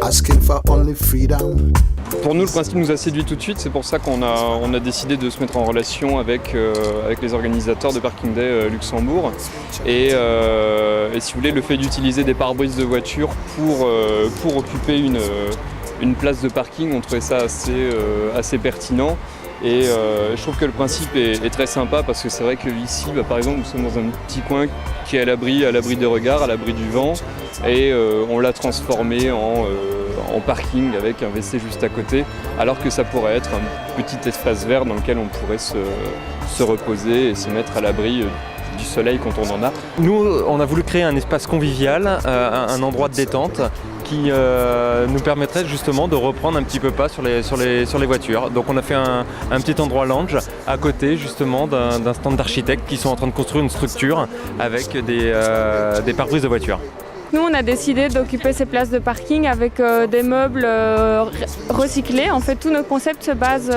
asking for only freedom. Pour nous, le principe nous a séduit tout de suite, c'est pour ça qu'on a décidé de se mettre en relation avec les organisateurs de Parking Day Luxembourg. Et si vous voulez, le fait d'utiliser des pare-brises de voiture pour occuper une place de parking, on trouvait ça assez pertinent. Et je trouve que le principe est très sympa parce que c'est vrai qu'ici, par exemple, nous sommes dans un petit coin qui est à l'abri des regards, à l'abri du vent. Et on l'a transformé en parking avec un WC juste à côté, alors que ça pourrait être un petit espace vert dans lequel on pourrait se reposer et se mettre à l'abri du soleil quand on en a. Nous, on a voulu créer un espace convivial, un endroit de détente qui nous permettrait justement de reprendre un petit peu pas sur les voitures. Donc on a fait un petit endroit lounge à côté justement d'un stand d'architectes qui sont en train de construire une structure avec des pare-brises de voitures. Nous, on a décidé d'occuper ces places de parking avec des meubles recyclés. En fait, tout notre concept se base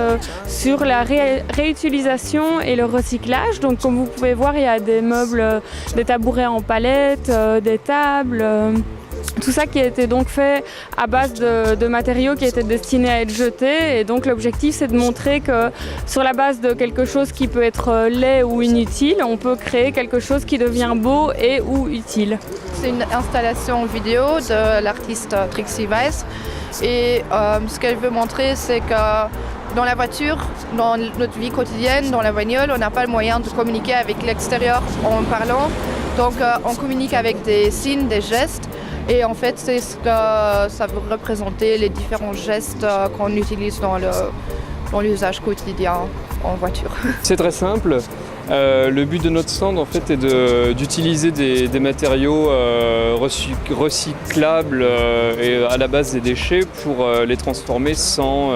sur la réutilisation et le recyclage. Donc, comme vous pouvez voir, il y a des meubles, des tabourets en palette, des tables. Tout ça qui a été donc fait à base de matériaux qui étaient destinés à être jetés. Et donc l'objectif, c'est de montrer que sur la base de quelque chose qui peut être laid ou inutile, on peut créer quelque chose qui devient beau et ou utile. C'est une installation vidéo de l'artiste Trixie Weiss. Et ce qu'elle veut montrer, c'est que dans la voiture, dans notre vie quotidienne, dans la bagnole, on n'a pas le moyen de communiquer avec l'extérieur en parlant. Donc on communique avec des signes, des gestes. Et en fait, c'est ce que ça veut représenter, les différents gestes qu'on utilise dans l'usage quotidien en voiture. C'est très simple. Le but de notre stand, en fait, est d'utiliser des matériaux recyclables et à la base des déchets pour les transformer sans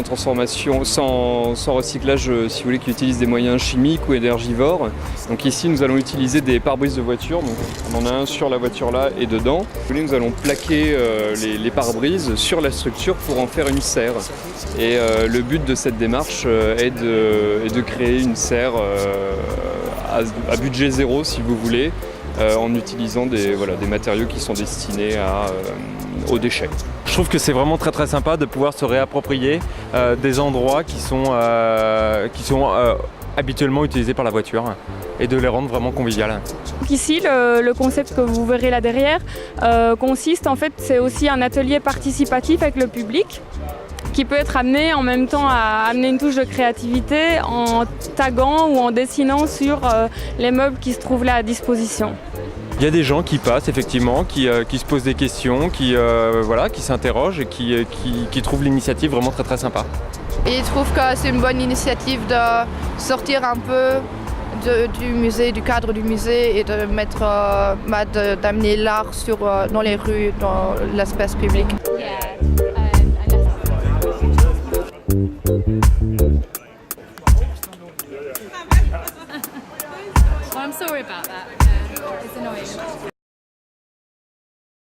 transformation, sans recyclage, si vous voulez, qui utilise des moyens chimiques ou énergivores. Donc ici, nous allons utiliser des pare-brises de voiture. Donc, on en a un sur la voiture là et dedans. Nous allons plaquer les pare-brises sur la structure pour en faire une serre. Et le but de cette démarche est de créer une serre à budget zéro, si vous voulez, en utilisant des matériaux qui sont destinés aux déchets. Je trouve que c'est vraiment très très sympa de pouvoir se réapproprier des endroits qui sont habituellement utilisés par la voiture et de les rendre vraiment conviviales. Donc ici, le concept que vous verrez là derrière consiste, en fait, c'est aussi un atelier participatif avec le public qui peut être amené en même temps à amener une touche de créativité en taguant ou en dessinant sur les meubles qui se trouvent là à disposition. Il y a des gens qui passent effectivement, qui se posent des questions, qui s'interrogent et qui trouvent l'initiative vraiment très très sympa. Et je trouve que c'est une bonne initiative de sortir un peu du musée, du cadre du musée et de d'amener l'art dans les rues, dans l'espace public. I'm sorry about that. It's annoying.